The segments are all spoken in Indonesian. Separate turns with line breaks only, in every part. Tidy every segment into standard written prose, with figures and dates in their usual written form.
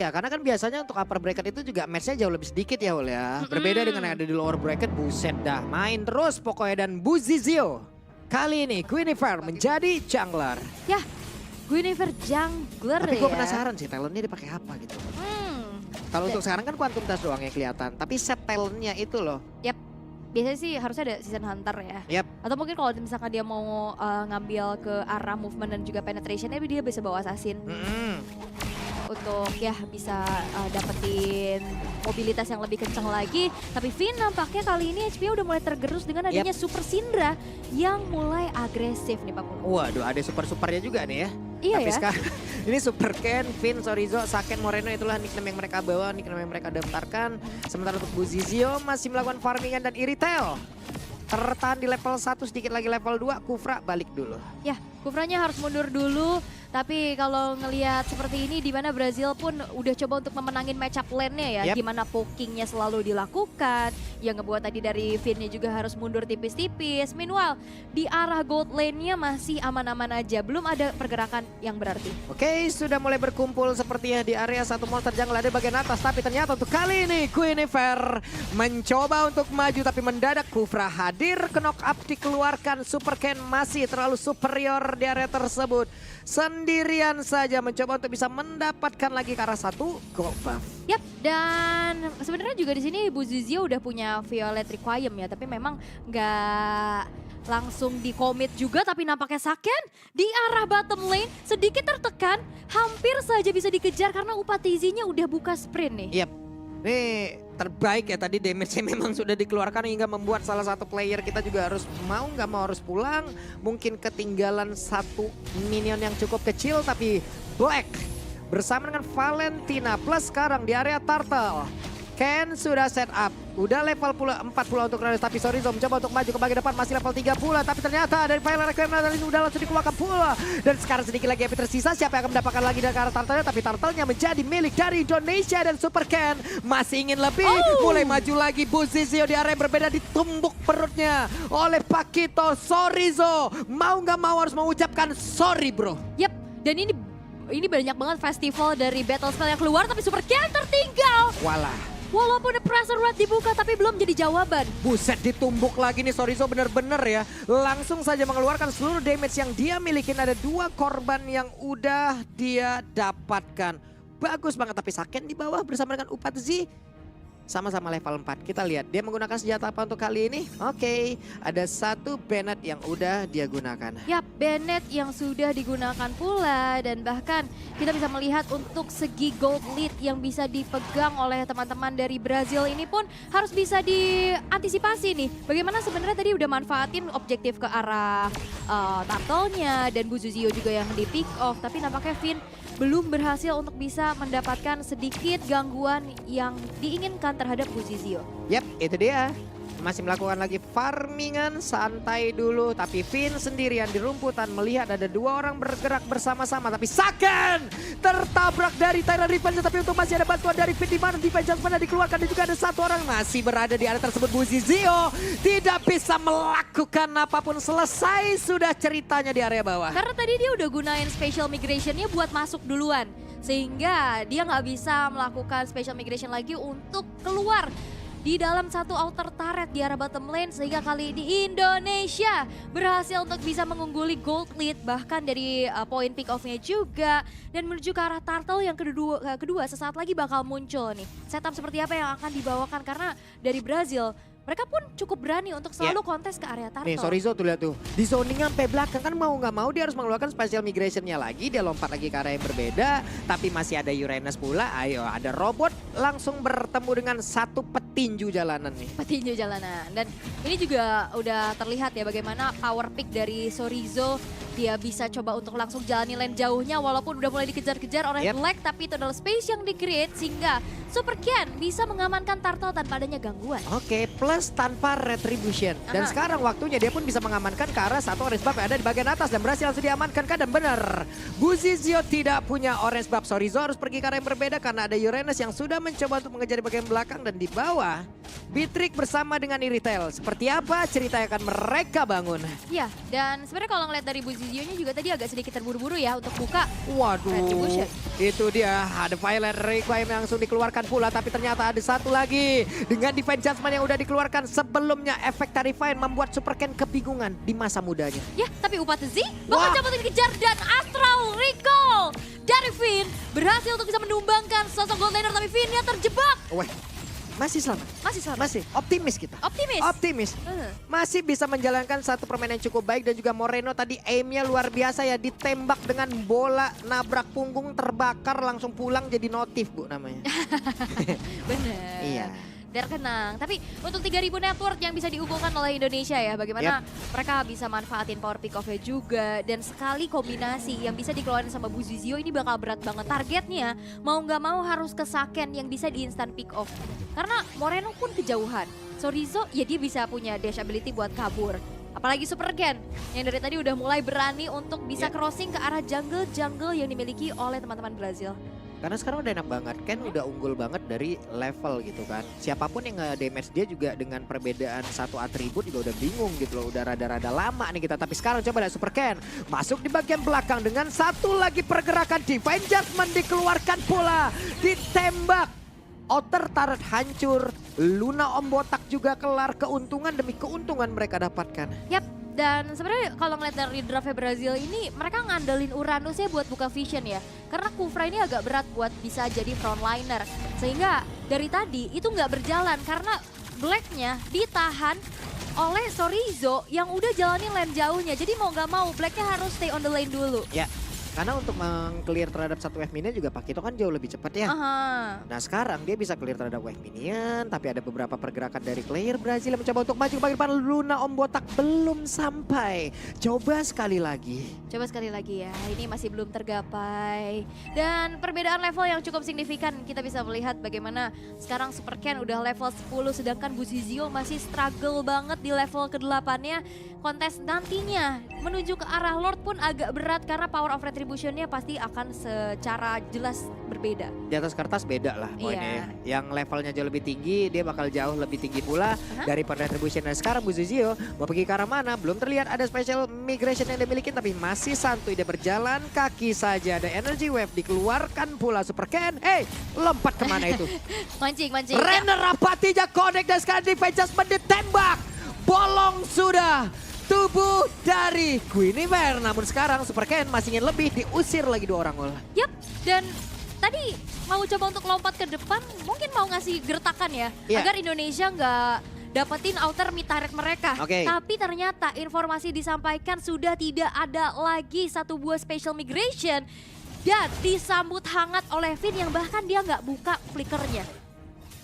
Ya karena kan biasanya untuk upper bracket itu juga matchnya jauh lebih sedikit ya Ul ya. Berbeda dengan yang ada di lower bracket, buset dah main terus pokoknya. Dan Buzizio kali ini Guinevere menjadi jungler.
Ya, Guinevere jungler
Tapi
ya.
gue penasaran sih talentnya dipakai apa gitu. Kalau untuk sekarang kan Quantum Touch doang yang kelihatan. Tapi set talentnya itu loh.
Yap, biasanya sih harusnya ada season hunter ya.
Yap.
Atau mungkin kalau misalkan dia mau ngambil ke arah movement dan juga penetrationnya, dia bisa bawa assassin. Untuk ya bisa dapetin mobilitas yang lebih kencang lagi. Tapi Finn nampaknya kali ini HP udah mulai tergerus dengan adanya Super Syndra yang mulai agresif nih Pak Pulu.
Waduh ada super-supernya juga nih ya.
Iya
Tapi
ya.
sekarang ini Super Ken, Finn, Sorizo, Saken, Moreno itulah nickname yang mereka bawa, nickname yang mereka daftarkan. Sementara untuk Buzizio masih melakukan farmingan dan Iritel. Tertahan di level 1, sedikit lagi level 2, Kufra balik dulu.
Ya, Kufranya harus mundur dulu. Tapi kalau ngelihat seperti ini di mana Brazil pun udah coba untuk memenangin matchup lane-nya ya. Gimana pokingnya selalu dilakukan. Yang ngebuat tadi dari Finn-nya juga harus mundur tipis-tipis. Meanwhile, di arah gold lane-nya masih aman-aman aja. Belum ada pergerakan yang berarti.
Oke, sudah mulai berkumpul sepertinya di area satu monster jungle ada di bagian atas. Tapi ternyata untuk kali ini Guinevere mencoba untuk maju. Tapi mendadak Kufra hadir ke knock up dikeluarkan. Super Ken masih terlalu superior di area tersebut. Sendirian saja mencoba untuk bisa mendapatkan lagi ke arah satu gold buff.
Yap, dan sebenarnya juga di sini Buzizio udah punya Violet Requiem ya, tapi memang nggak langsung di commit juga, tapi nampaknya Saken di arah bottom lane sedikit tertekan, hampir saja bisa dikejar karena Upatizinya udah buka sprint nih.
Yap, ini terbaik ya tadi damage-nya memang sudah dikeluarkan hingga membuat salah satu player kita juga harus mau nggak mau harus pulang. Mungkin ketinggalan satu minion yang cukup kecil tapi Black bersama dengan Valentina plus sekarang di area Turtle. Ken sudah set up, udah level 4 pula untuk Radius, tapi Sorizo mencoba untuk maju ke bagian depan masih level 3 pula, tapi ternyata dari Violet Requiem ini udah langsung dikeluarkan pula. Dan sekarang sedikit lagi HP tersisa, siapa yang akan mendapatkan lagi dari arah Turtle-nya, tapi Turtle-nya menjadi milik dari Indonesia dan Super Ken masih ingin lebih, mulai maju lagi Buzizio di area yang berbeda, ditumbuk perutnya oleh Pakito. Sorizo mau nggak mau harus mengucapkan sorry bro.
Yap, dan ini banyak banget festival dari battle spell yang keluar, tapi Super Ken tertinggal.
Walah.
Walaupun the pressure rate dibuka tapi belum jadi jawaban.
Buset ditumbuk lagi nih Sorizo bener-bener ya. Langsung saja mengeluarkan seluruh damage yang dia milikin. Ada 2 korban yang udah dia dapatkan. Bagus banget tapi Saken di bawah bersama dengan Upatzi. Sama-sama level 4. Kita lihat dia menggunakan senjata apa untuk kali ini. Oke, ada 1 Bennett yang udah dia gunakan.
Yap, Bennett yang sudah digunakan pula. Dan bahkan kita bisa melihat untuk segi gold lead yang bisa dipegang oleh teman-teman dari Brazil ini pun harus bisa diantisipasi nih. Bagaimana sebenarnya tadi udah manfaatin objektif ke arah Turtle-nya dan Buzizio juga yang di pick off. Tapi nampaknya Finn belum berhasil untuk bisa mendapatkan sedikit gangguan yang diinginkan terhadap Buzizio.
Yap, itu dia. Masih melakukan lagi farmingan, santai dulu. Tapi Finn sendirian di rumputan melihat ada 2 orang bergerak bersama-sama. Tapi Saken tertabrak dari Tyrant Revenge. Tapi untuk masih ada bantuan dari Finn di mana defense mana dikeluarkan. Dan juga ada 1 orang masih berada di area tersebut. Buzizio tidak bisa melakukan apapun. Selesai sudah ceritanya di area bawah.
Karena tadi dia udah gunain special migration-nya buat masuk duluan. Sehingga dia nggak bisa melakukan special migration lagi untuk keluar di dalam satu outer turret di arah bottom lane. Sehingga kali ini Indonesia berhasil untuk bisa mengungguli gold lead. Bahkan dari point pick off-nya juga. Dan menuju ke arah Turtle yang kedua sesaat lagi bakal muncul nih. Setup seperti apa yang akan dibawakan karena dari Brazil mereka pun cukup berani untuk selalu kontes ke area Turtle.
Nih Sorizo tuh lihat tuh, di zoning sampai belakang kan mau nggak mau dia harus mengeluarkan special migration-nya lagi. Dia lompat lagi ke area yang berbeda, tapi masih ada Uranus pula. Ayo ada robot langsung bertemu dengan 1 petinju jalanan nih.
Petinju jalanan. Dan ini juga udah terlihat ya bagaimana power pick dari Sorizo. Dia bisa coba untuk langsung jalani lane jauhnya walaupun udah mulai dikejar-kejar oleh Black. Tapi itu adalah space yang di-create sehingga Super Ken bisa mengamankan Turtle tanpa adanya gangguan.
Oke, plus tanpa retribution. Dan sekarang waktunya dia pun bisa mengamankan ke arah 1 orange buff yang ada di bagian atas. Dan berhasil langsung diamankan kan, dan benar. Buzizio tidak punya orange buff. Sorizo harus pergi ke arah yang berbeda karena ada Uranus yang sudah mencoba untuk mengejar di bagian belakang. Dan di bawah Bitrik bersama dengan Iritel. Seperti apa cerita yang akan mereka bangun?
Ya, dan sebenarnya kalau ngeliat dari Buzizio-nya juga tadi agak sedikit terburu-buru ya untuk buka.
Waduh,
Retribution.
itu dia ada Violet Requiem yang langsung dikeluarkan pula. Tapi ternyata ada satu lagi. Dengan Divine Judgment yang udah dikeluarkan sebelumnya, efek Terrifying membuat Super Ken kebingungan di masa mudanya.
Ya, tapi Upati Z
Wah.
bakal coba dikejar dan Astral Recall dari Finn berhasil untuk bisa menumbangkan sosok Gold Laner, tapi Finn-nya terjebak.
Weh, masih selamat.
Masih selamat.
Masih optimis kita.
Optimis.
Optimis. Masih bisa menjalankan satu permainan yang cukup baik dan juga Moreno tadi aimnya luar biasa ya, ditembak dengan bola nabrak punggung terbakar langsung pulang jadi notif Bu namanya.
Bener.
Iya.
Terkenang. Tapi untuk 3000 network yang bisa diunggulkan oleh Indonesia ya, bagaimana mereka bisa manfaatin power pick off-nya juga, dan sekali kombinasi yang bisa dikeluarin sama Buzizio ini bakal berat banget. Targetnya mau nggak mau harus ke Saken yang bisa di instant pick off. Karena Moreno pun kejauhan. Sorizo ya dia bisa punya dash ability buat kabur. Apalagi Super Ken yang dari tadi udah mulai berani untuk bisa crossing ke arah jungle-jungle yang dimiliki oleh teman-teman Brazil.
Karena sekarang udah enak banget, Ken udah unggul banget dari level gitu kan. Siapapun yang nge-damage dia juga dengan perbedaan satu atribut juga udah bingung gitu loh. Udah rada-rada lama nih kita. Tapi sekarang coba lihat Super Ken masuk di bagian belakang dengan satu lagi pergerakan. Divine Judgment dikeluarkan pula. Ditembak. Outer turret hancur. Luna Om Botak juga kelar. Keuntungan demi keuntungan mereka dapatkan.
Yap. Dan sebenarnya kalau ngeliat dari draftnya Brazil ini, mereka ngandelin Uranusnya buat buka vision ya. Karena Kufra ini agak berat buat bisa jadi frontliner. Sehingga dari tadi itu nggak berjalan karena Black-nya ditahan oleh Sorizo yang udah jalanin lane jauhnya. Jadi mau nggak mau Black-nya harus stay on the lane dulu.
Ya, karena untuk meng-clear terhadap satu wave minion juga Pakito kan jauh lebih cepat ya. Nah sekarang dia bisa clear terhadap wave minion, tapi ada beberapa pergerakan dari player Brazil yang mencoba untuk maju ke bagian depan. Luna Om Botak belum sampai. Coba sekali lagi.
Coba sekali lagi ya, ini masih belum tergapai. Dan perbedaan level yang cukup signifikan, kita bisa melihat bagaimana sekarang Super Ken udah level 10, sedangkan Buzizio masih struggle banget di level ke-8-nya. Kontes nantinya menuju ke arah Lord pun agak berat karena power of retribution-nya pasti akan secara jelas berbeda.
Di atas kertas beda lah poinnya ya. Yang levelnya jauh lebih tinggi, dia bakal jauh lebih tinggi pula dari retribution. Dan sekarang Buzizio mau pergi ke arah mana? Belum terlihat ada special migration yang dimiliki, tapi masih santuy dia berjalan kaki saja. Ada energy wave dikeluarkan pula Super Ken. Lompat kemana itu?
Mancing.
Renner Rapatinya connect dan sekarang Divine Judgment ditembak. Bolong sudah tubuh dari Guinevere. Namun sekarang Super Ken masih ingin lebih, diusir lagi 2 orang.
Yap, dan tadi mau coba untuk lompat ke depan, mungkin mau ngasih gertakan ya. Agar Indonesia nggak dapetin outer mid turret mereka. Tapi ternyata informasi disampaikan sudah tidak ada lagi satu buah special migration. Dan disambut hangat oleh Finn yang bahkan dia nggak buka flickernya.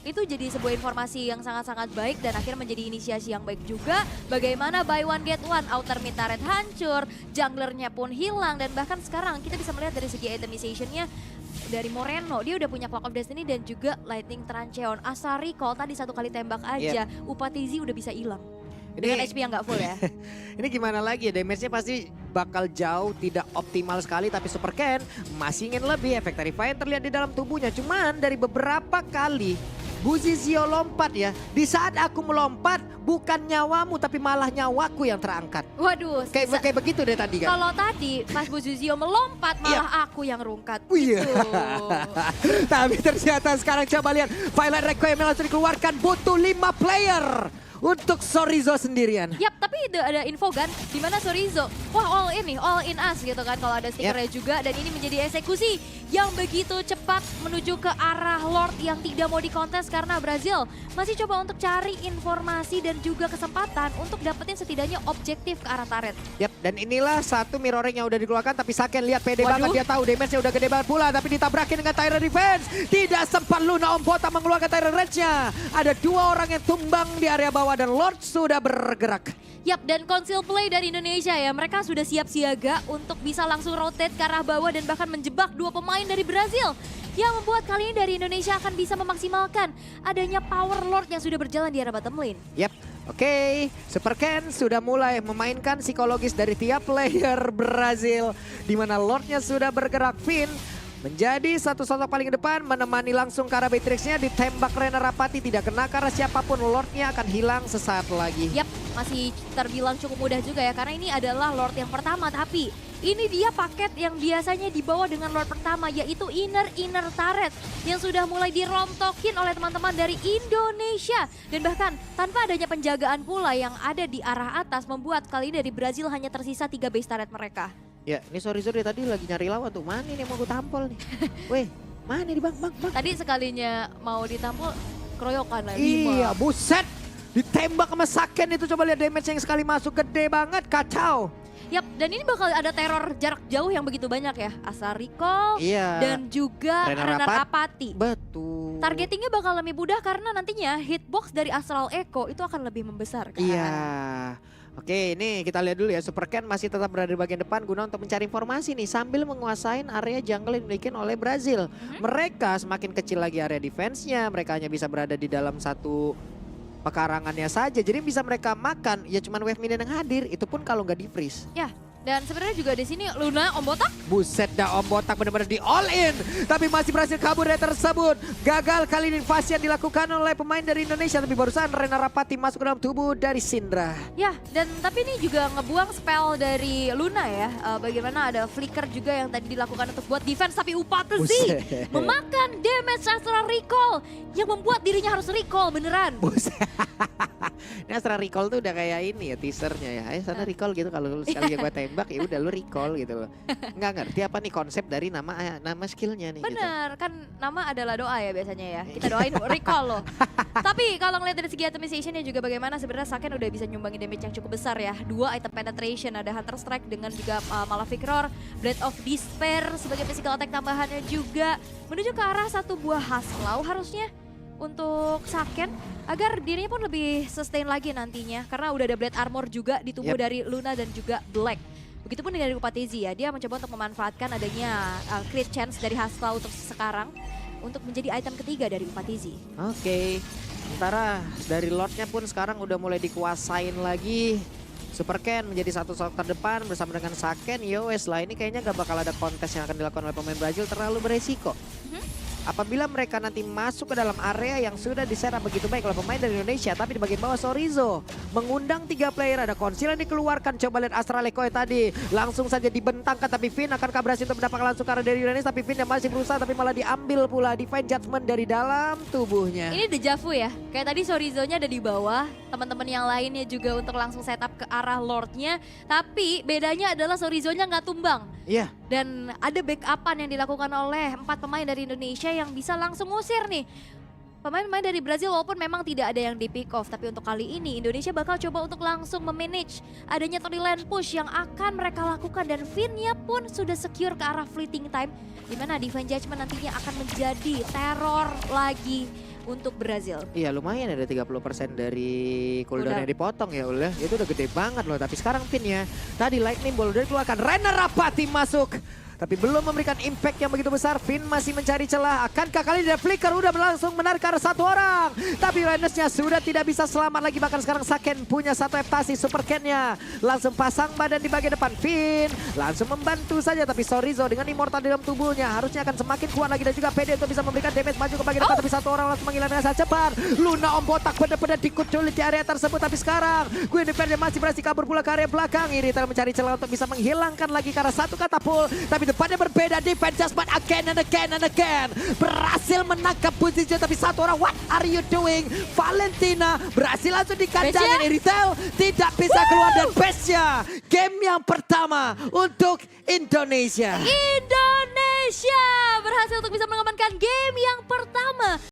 Itu jadi sebuah informasi yang sangat-sangat baik dan akhirnya menjadi inisiasi yang baik juga. Bagaimana buy one get one, outer mid turret hancur, junglernya pun hilang, dan bahkan sekarang kita bisa melihat dari segi itemization-nya dari Moreno, dia udah punya Clock of Destiny dan juga Lightning Trancheon. Asari kalau tadi satu kali tembak aja, Upati Z udah bisa hilang. Dengan HP yang nggak full ya.
Ini gimana lagi ya, damage-nya pasti bakal jauh tidak optimal sekali. Tapi Super Ken masih ingin lebih, efek Terrifying terlihat di dalam tubuhnya. Cuman dari beberapa kali Buzizio lompat ya, di saat aku melompat bukan nyawamu tapi malah nyawaku yang terangkat.
Waduh.
Kayak begitu deh tadi kan.
Kalau tadi pas Buzizio melompat malah aku yang rungkat.
Iya. Tapi ternyata sekarang coba lihat, Violet Requiem langsung dikeluarkan, butuh 5 player untuk Sorizo sendirian.
Yap, tapi ada info kan, di mana Sorizo, wah all in us gitu kan kalau ada stikernya juga. Dan ini menjadi eksekusi yang begitu cepat menuju ke arah Lord yang tidak mau dikontes karena Brazil masih coba untuk cari informasi dan juga kesempatan untuk dapetin setidaknya objektif ke arah turret.
Yap, dan inilah satu mirroring yang udah dikeluarkan, tapi Saken lihat pede banget, dia tahu damage-nya udah gede banget pula, tapi ditabrakin dengan Tyrant Defense. Tidak sempat Luna Om Botak mengeluarkan Tyrant Rage-nya. Ada 2 orang yang tumbang di area bawah dan Lord sudah bergerak.
Yap, dan conceal play dari Indonesia ya, mereka sudah siap siaga untuk bisa langsung rotate ke arah bawah dan bahkan menjebak 2 pemain dari Brazil. Yang membuat kali ini dari Indonesia akan bisa memaksimalkan adanya power Lord yang sudah berjalan di arah bottom lane.
Yap, oke. Super Ken sudah mulai memainkan psikologis dari tiap player Brazil. Di mana Lordnya sudah bergerak, Finn menjadi satu sosok paling depan, menemani langsung ke arah Beatrix-nya, ditembak Rena Rapati, tidak kena karena siapapun Lord-nya akan hilang sesaat lagi.
Yap, masih terbilang cukup mudah juga ya, karena ini adalah Lord yang pertama, tapi ini dia paket yang biasanya dibawa dengan Lord pertama, yaitu inner turret yang sudah mulai dirontokin oleh teman-teman dari Indonesia. Dan bahkan tanpa adanya penjagaan pula yang ada di arah atas, membuat kali ini dari Brazil hanya tersisa 3 base turret mereka.
Ya, ini sorry tadi lagi nyari lawan tuh. Mana ini yang mau gue tampol nih? Weh, mana nih bang?
Tadi sekalinya mau ditampol, keroyokan lah.
Iya, buset. Ditembak sama Saken itu, coba lihat damage yang sekali masuk, gede banget, kacau.
Yap, dan ini bakal ada teror jarak jauh yang begitu banyak ya. Asal Recall
Iya.
dan juga
Rena
Rapati.
Betul.
Targetingnya bakal lebih mudah karena nantinya hitbox dari Astral Echo itu akan lebih membesar kan?
Iya. Oke, ini kita lihat dulu ya. Super Ken masih tetap berada di bagian depan guna untuk mencari informasi nih sambil menguasai area jungle yang dimiliki oleh Brazil. Mereka semakin kecil lagi area defense-nya, mereka hanya bisa berada di dalam satu pekarangannya saja. Jadi bisa mereka makan ya cuman wave minion yang hadir, itu pun kalau nggak di-freeze.
Ya, dan sebenarnya juga di sini Luna Om Botak.
Buset dah, Om Botak benar-benar di all in. Tapi masih berhasil kabur dari tersebut. Gagal kali ini invasi yang dilakukan oleh pemain dari Indonesia. Tapi barusan Rena Rapati masuk ke dalam tubuh dari Syndra.
Ya, dan tapi ini juga ngebuang spell dari Luna ya. Bagaimana ada flicker juga yang tadi dilakukan untuk buat defense. Tapi Upatezi memakan damage Astral Recall yang membuat dirinya harus recall beneran.
Buset. Ini Astral Recall tuh udah kayak ini ya teasernya ya. Ayo sana recall gitu, kalau sekali gue tembak ya udah lu recall gitu loh. Nggak ngerti apa nih konsep dari nama skillnya nih.
Bener, kan nama adalah doa ya biasanya ya. Kita doain recall loh. Tapi kalau ngeliat dari segi itemization juga bagaimana sebenarnya Saken udah bisa nyumbangin damage yang cukup besar ya. 2 item penetration, ada Hunter Strike dengan juga Malefic Roar, Blade of Despair sebagai physical attack tambahannya juga. Menuju ke arah satu buah Haslau harusnya untuk Saken agar dirinya pun lebih sustain lagi nantinya. Karena udah ada Blade Armor juga di tubuh dari Luna dan juga Black. Begitupun dengan Upatezi ya, dia mencoba untuk memanfaatkan adanya crit chance dari Haslau untuk sekarang untuk menjadi item ketiga dari Upatezi.
Oke. Sementara dari Lordnya pun sekarang udah mulai dikuasain lagi. Super Ken menjadi satu sosok terdepan bersama dengan Saken. Yowes lah, ini kayaknya gak bakal ada kontes yang akan dilakukan oleh pemain Brazil, terlalu beresiko. Apabila mereka nanti masuk ke dalam area yang sudah diserap begitu baik oleh pemain dari Indonesia, tapi di bagian bawah Sorizo mengundang 3 player, ada konsil yang dikeluarkan. Coba lihat Astral Echo tadi langsung saja dibentangkan, tapi Finn akankah berhasil untuk mendapatkan langsung karena dari Indonesia, tapi Finn yang masih berusaha tapi malah diambil pula Divine Judgment dari dalam tubuhnya.
Ini dejavu ya, kayak tadi Sorizo-nya ada di bawah, teman-teman yang lainnya juga untuk langsung setup ke arah Lord-nya, tapi bedanya adalah Sorizo-nya nggak tumbang.
Iya.
Dan ada backupan yang dilakukan oleh 4 pemain dari Indonesia yang bisa langsung ngusir nih pemain-pemain dari Brazil, walaupun memang tidak ada yang di pick off. Tapi untuk kali ini Indonesia bakal coba untuk langsung memanage adanya Tony Land push yang akan mereka lakukan. Dan Finn-nya pun sudah secure ke arah fleeting time, dimana Divine Judgment nantinya akan menjadi teror lagi untuk Brazil.
Iya, lumayan ada 30% dari cooldown yang dipotong ya udah. Itu udah gede banget loh. Tapi sekarang Finn-nya tadi lightning ball udah dikeluarkan. Rena Rapati masuk. Tapi belum memberikan impact yang begitu besar. Finn masih mencari celah. Akankah kali ini Flicker udah berlangsung menarik ke arah satu orang. Tapi Renesnya sudah tidak bisa selamat lagi. Bahkan sekarang Saken punya satu eptasi. Super Ken-nya langsung pasang badan di bagian depan. Finn langsung membantu saja. Tapi Sorizo dengan immortal di dalam tubuhnya harusnya akan semakin kuat lagi. Dan juga pede untuk bisa memberikan damage maju ke bagian depan. Tapi satu orang langsung menghilang dengan sangat cepat. Luna Om Botak benar-benar dikuculit di area tersebut. Tapi sekarang Queen Defender masih berhasil kabur pula ke area belakang. Ini telah mencari celah untuk bisa menghilangkan lagi ke arah satu katapul. Tapi depannya berbeda, Divine Judgment again and again and again. Berhasil menangkap posisi, tapi satu orang, what are you doing? Valentina berhasil langsung dikandangin. Iritel tidak bisa keluar dan best-nya. Game yang pertama untuk Indonesia.
Indonesia berhasil untuk bisa mengamankan game yang pertama